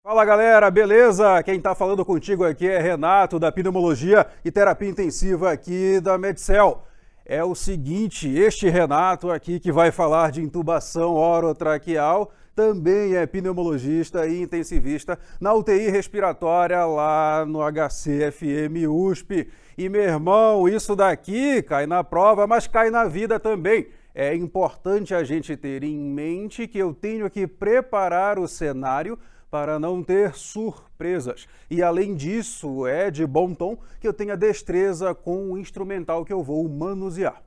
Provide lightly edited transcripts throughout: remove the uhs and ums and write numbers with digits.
Fala galera, beleza? Quem está falando contigo aqui é Renato da Pneumologia e Terapia Intensiva aqui da Medcel. É o seguinte, este Renato aqui que vai falar de intubação orotraqueal também é pneumologista e intensivista na UTI respiratória lá no HCFM USP. E meu irmão, isso daqui cai na prova, mas cai na vida também. É importante a gente ter em mente que eu tenho que preparar o cenário para não ter surpresas. E além disso, é de bom tom que eu tenha destreza com o instrumental que eu vou manusear.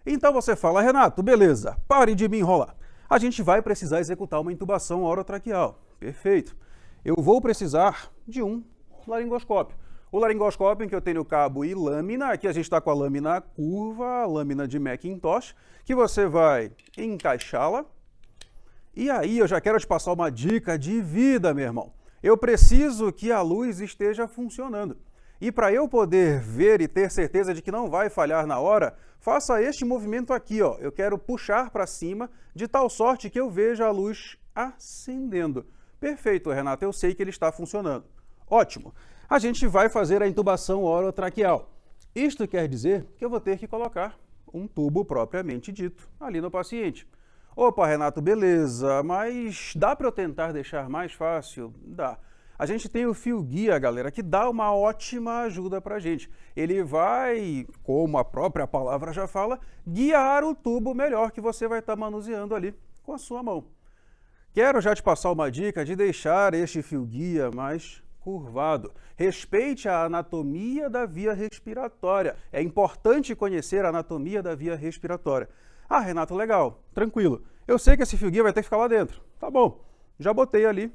Então você fala, Renato, beleza, pare de me enrolar. A gente vai precisar executar uma intubação orotraqueal. Perfeito. Eu vou precisar de um laringoscópio. O laringoscópio em que eu tenho cabo e lâmina, aqui a gente está com a lâmina curva, a lâmina de Macintosh, que você vai encaixá-la. E aí eu já quero te passar uma dica de vida, meu irmão. Eu preciso que a luz esteja funcionando. E para eu poder ver e ter certeza de que não vai falhar na hora, faça este movimento aqui, ó. Eu quero puxar para cima de tal sorte que eu veja a luz acendendo. Perfeito, Renato, eu sei que ele está funcionando. Ótimo. A gente vai fazer a intubação orotraqueal. Isto quer dizer que eu vou ter que colocar um tubo propriamente dito ali no paciente. Opa, Renato, beleza, mas dá para eu tentar deixar mais fácil? Dá. A gente tem o fio guia, galera, que dá uma ótima ajuda para a gente. Ele vai, como a própria palavra já fala, guiar o tubo melhor que você vai estar manuseando ali com a sua mão. Quero já te passar uma dica de deixar este fio guia mais curvado. Respeite a anatomia da via respiratória. É importante conhecer a anatomia da via respiratória. Ah, Renato, legal, tranquilo. Eu sei que esse fio guia vai ter que ficar lá dentro. Tá bom, já botei ali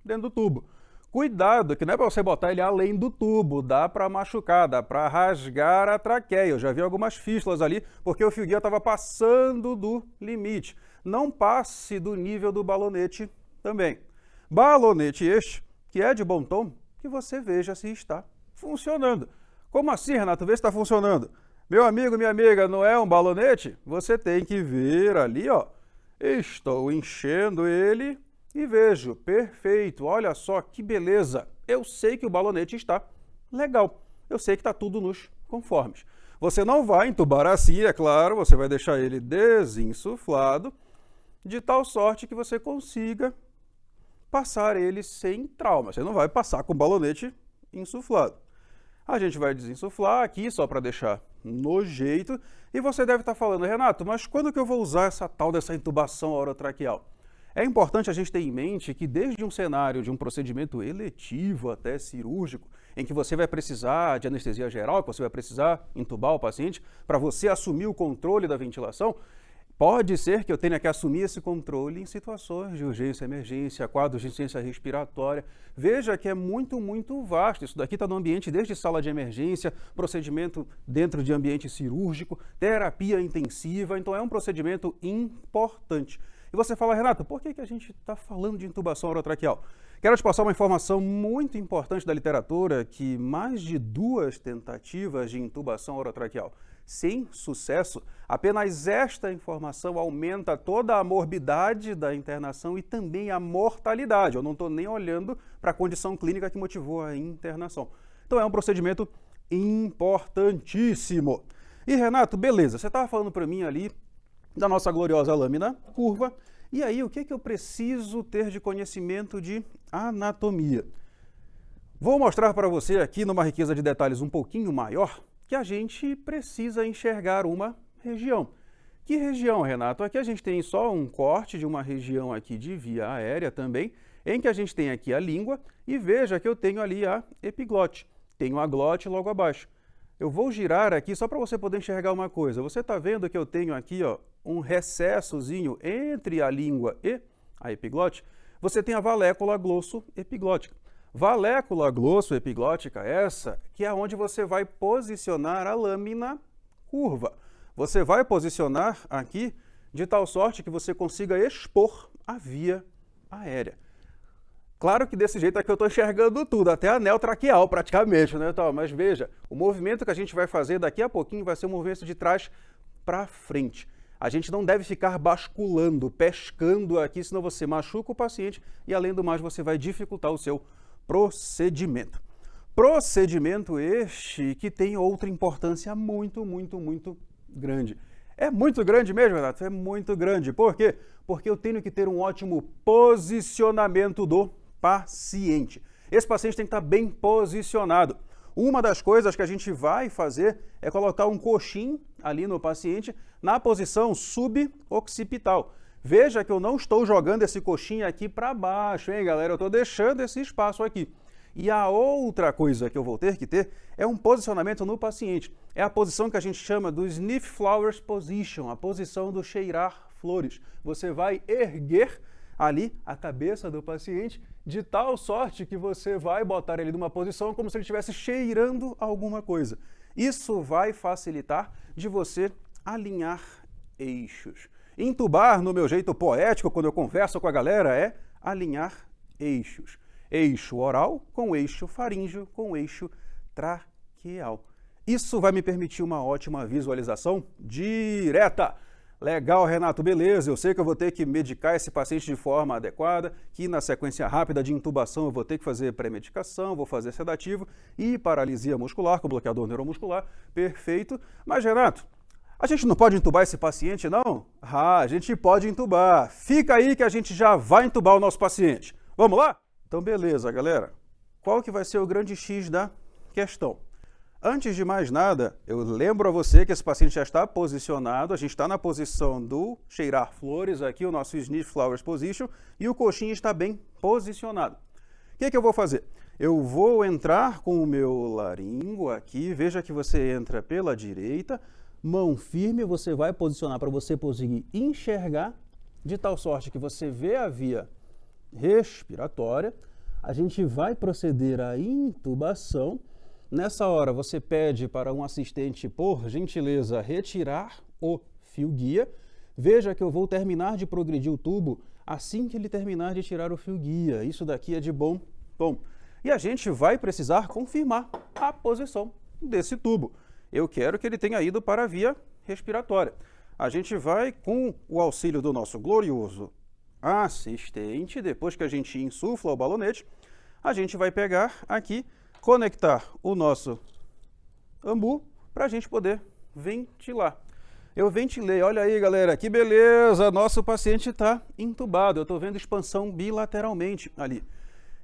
dentro do tubo. Cuidado, que não é para você botar ele além do tubo, dá para machucar, dá para rasgar a traqueia. Eu já vi algumas fístulas ali, porque o fio guia estava passando do limite. Não passe do nível do balonete também. Balonete este, que é de bom tom, que você veja se está funcionando. Como assim, Renato? Vê se está funcionando. Meu amigo, minha amiga, não é um balonete? Você tem que ver ali, ó. Estou enchendo ele e vejo. Perfeito, olha só que beleza. Eu sei que o balonete está legal. Eu sei que está tudo nos conformes. Você não vai entubar assim, é claro, você vai deixar ele desinsuflado, de tal sorte que você consiga passar ele sem trauma. Você não vai passar com o balonete insuflado. A gente vai desinsuflar aqui, só para deixar no jeito. E você deve estar falando, Renato, mas quando que eu vou usar essa tal dessa intubação orotraqueal? É importante a gente ter em mente que desde um cenário de um procedimento eletivo até cirúrgico, em que você vai precisar de anestesia geral, que você vai precisar intubar o paciente, para você assumir o controle da ventilação, pode ser que eu tenha que assumir esse controle em situações de urgência, emergência, quadros de insuficiência respiratória. Veja que é muito vasto. Isso daqui está no ambiente desde sala de emergência, procedimento dentro de ambiente cirúrgico, terapia intensiva. Então é um procedimento importante. E você fala, Renato, por que a gente está falando de intubação orotraqueal? Quero te passar uma informação muito importante da literatura, que mais de 2 tentativas de intubação orotraqueal sem sucesso, apenas esta informação aumenta toda a morbidade da internação e também a mortalidade. Eu não estou nem olhando para a condição clínica que motivou a internação. Então é um procedimento importantíssimo. E Renato, beleza, você estava falando para mim ali da nossa gloriosa lâmina curva, e aí o que eu preciso ter de conhecimento de anatomia? Vou mostrar para você aqui numa riqueza de detalhes um pouquinho maior, que a gente precisa enxergar uma região. Que região, Renato? Aqui a gente tem só um corte de uma região aqui de via aérea também, em que a gente tem aqui a língua e veja que eu tenho ali a epiglote. Tenho a glote logo abaixo. Eu vou girar aqui só para você poder enxergar uma coisa. Você está vendo que eu tenho aqui, ó, um recessozinho entre a língua e a epiglote? Você tem a valécula glosso-epiglótica. Valécula glosso-epiglótica, essa que é onde você vai posicionar a lâmina curva. Você vai posicionar aqui de tal sorte que você consiga expor a via aérea. Claro que desse jeito aqui eu estou enxergando tudo, até anel traqueal praticamente, né? Mas veja, o movimento que a gente vai fazer daqui a pouquinho vai ser um movimento de trás para frente. A gente não deve ficar basculando, pescando aqui, senão você machuca o paciente e, além do mais, você vai dificultar o seu procedimento. Procedimento este que tem outra importância muito grande. É muito grande mesmo, Renato? É muito grande. Por quê? Porque eu tenho que ter um ótimo posicionamento do paciente. Esse paciente tem que estar bem posicionado. Uma das coisas que a gente vai fazer é colocar um coxim ali no paciente na posição suboccipital. Veja que eu não estou jogando esse coxim aqui para baixo, hein, galera? Eu estou deixando esse espaço aqui. E a outra coisa que eu vou ter que ter é um posicionamento no paciente. É a posição que a gente chama do Sniff Flowers Position, a posição do cheirar flores. Você vai erguer ali a cabeça do paciente de tal sorte que você vai botar ele numa posição como se ele estivesse cheirando alguma coisa. Isso vai facilitar de você alinhar eixos. Intubar, no meu jeito poético, quando eu converso com a galera, é alinhar eixos. Eixo oral com eixo faríngeo com eixo traqueal. Isso vai me permitir uma ótima visualização direta. Legal, Renato, beleza. Eu sei que eu vou ter que medicar esse paciente de forma adequada, que na sequência rápida de intubação eu vou ter que fazer pré-medicação, vou fazer sedativo e paralisia muscular com bloqueador neuromuscular. Perfeito. Mas, Renato, a gente não pode intubar esse paciente, não? Ah, a gente pode intubar. Fica aí que a gente já vai intubar o nosso paciente. Vamos lá? Então, beleza, galera. Qual que vai ser o grande X da questão? Antes de mais nada, eu lembro a você que esse paciente já está posicionado, a gente está na posição do cheirar flores aqui, o nosso Sniff Flowers Position, e o coxinho está bem posicionado. O que eu vou fazer? Eu vou entrar com o meu laringo aqui, veja que você entra pela direita, mão firme, você vai posicionar para você conseguir enxergar, de tal sorte que você vê a via respiratória, a gente vai proceder à intubação. Nessa hora, você pede para um assistente, por gentileza, retirar o fio guia. Veja que eu vou terminar de progredir o tubo assim que ele terminar de tirar o fio guia. Isso daqui é de bom tom. E a gente vai precisar confirmar a posição desse tubo. Eu quero que ele tenha ido para a via respiratória. A gente vai, com o auxílio do nosso glorioso assistente, depois que a gente insufla o balonete, a gente vai pegar aqui, conectar o nosso ambu para a gente poder ventilar. Eu ventilei, olha aí, galera, que beleza, nosso paciente está entubado, eu estou vendo expansão bilateralmente ali.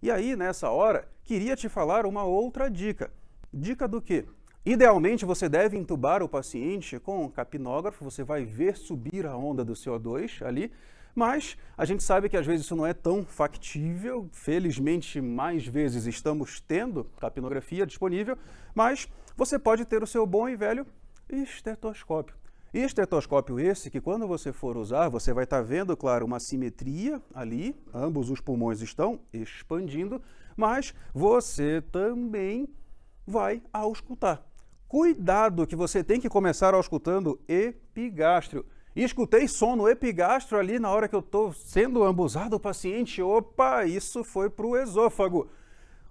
E aí, nessa hora, queria te falar uma outra dica. Dica do quê? Idealmente, você deve intubar o paciente com um capnógrafo, você vai ver subir a onda do CO2 ali, mas a gente sabe que às vezes isso não é tão factível, felizmente mais vezes estamos tendo capnografia disponível, mas você pode ter o seu bom e velho estetoscópio. Estetoscópio esse que quando você for usar, você vai estar vendo, claro, uma simetria ali, ambos os pulmões estão expandindo, mas você também vai auscultar. Cuidado que você tem que começar auscultando epigastrio. E escutei som no epigastro ali na hora que eu estou sendo ambuzado o paciente. Opa, isso foi para o esôfago.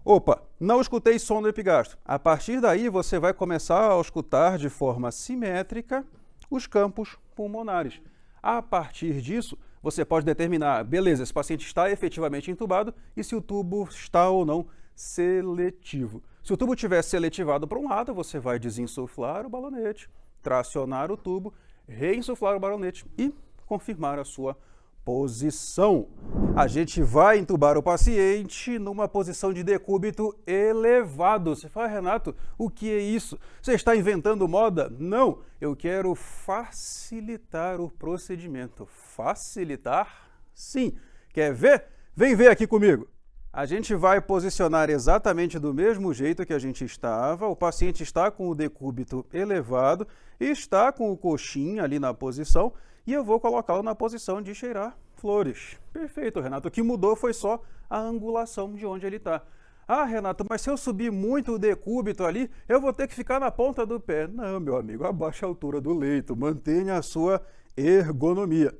Opa, não escutei som no epigastro. A partir daí você vai começar a auscultar de forma simétrica os campos pulmonares. A partir disso, você pode determinar, beleza, esse paciente está efetivamente entubado e se o tubo está ou não seletivo. Se o tubo estiver seletivado para um lado, você vai desinsuflar o balonete, tracionar o tubo, reinsuflar o balonete e confirmar a sua posição. A gente vai intubar o paciente numa posição de decúbito elevado. Você fala, Renato, o que é isso? Você está inventando moda? Não, eu quero facilitar o procedimento. Facilitar? Sim. Quer ver? Vem ver aqui comigo. A gente vai posicionar exatamente do mesmo jeito que a gente estava. O paciente está com o decúbito elevado, está com o coxim ali na posição e eu vou colocá-lo na posição de cheirar flores. Perfeito, Renato. O que mudou foi só a angulação de onde ele está. Ah, Renato, mas se eu subir muito o decúbito ali, eu vou ter que ficar na ponta do pé. Não, meu amigo, abaixe a altura do leito, mantenha a sua ergonomia.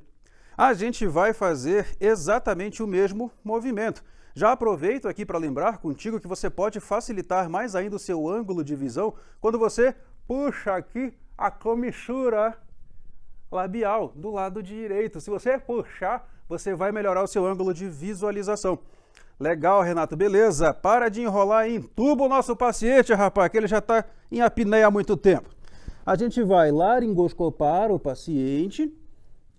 A gente vai fazer exatamente o mesmo movimento. Já aproveito aqui para lembrar contigo que você pode facilitar mais ainda o seu ângulo de visão quando você puxa aqui a comissura. labial, do lado direito. Se você puxar, você vai melhorar o seu ângulo de visualização. Legal, Renato, beleza. Para de enrolar e entuba o nosso paciente, rapaz, que ele já está em apneia há muito tempo. A gente vai laringoscopar o paciente.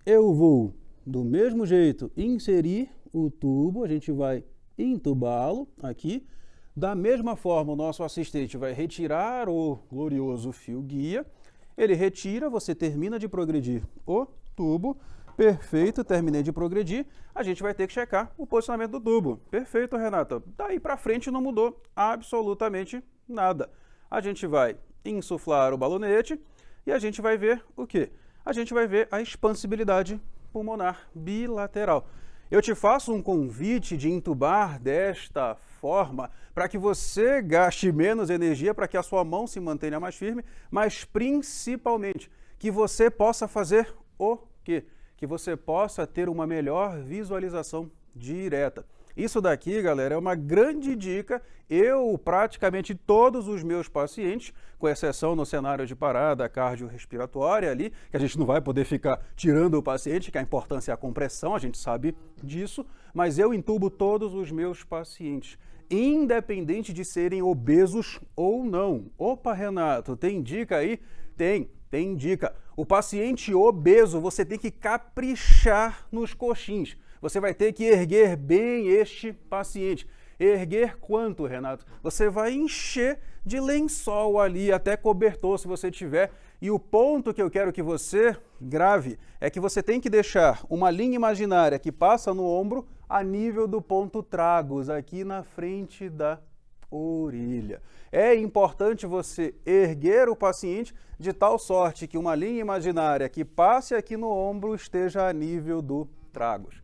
Eu vou, do mesmo jeito, inserir o tubo. A gente vai entubá-lo aqui. Da mesma forma, o nosso assistente vai retirar o glorioso fio guia. Ele retira, você termina de progredir o tubo. Perfeito, terminei de progredir. A gente vai ter que checar o posicionamento do tubo. Perfeito, Renato. Daí para frente não mudou absolutamente nada. A gente vai insuflar o balonete e a gente vai ver o quê? A gente vai ver a expansibilidade pulmonar bilateral. Eu te faço um convite de entubar desta forma para que você gaste menos energia, para que a sua mão se mantenha mais firme, mas principalmente que você possa fazer o quê? Que você possa ter uma melhor visualização direta. Isso daqui, galera, é uma grande dica. Eu, praticamente todos os meus pacientes, com exceção no cenário de parada cardiorrespiratória ali, que a gente não vai poder ficar tirando o paciente, que a importância é a compressão, a gente sabe disso, mas eu entubo todos os meus pacientes, independente de serem obesos ou não. Opa, Renato, tem dica aí? Tem dica. O paciente obeso, você tem que caprichar nos coxins. Você vai ter que erguer bem este paciente. Erguer quanto, Renato? Você vai encher de lençol ali, até cobertor, se você tiver. E o ponto que eu quero que você grave é que você tem que deixar uma linha imaginária que passa no ombro a nível do ponto tragus, aqui na frente da orelha. É importante você erguer o paciente de tal sorte que uma linha imaginária que passe aqui no ombro esteja a nível do tragus.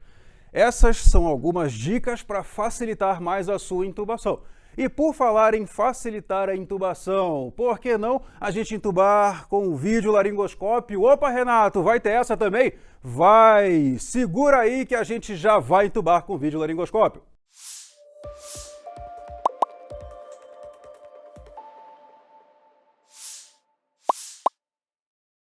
Essas são algumas dicas para facilitar mais a sua intubação. E por falar em facilitar a intubação, por que não a gente intubar com o vídeo laringoscópio? Opa, Renato, vai ter essa também? Vai! Segura aí que a gente já vai intubar com o vídeo laringoscópio.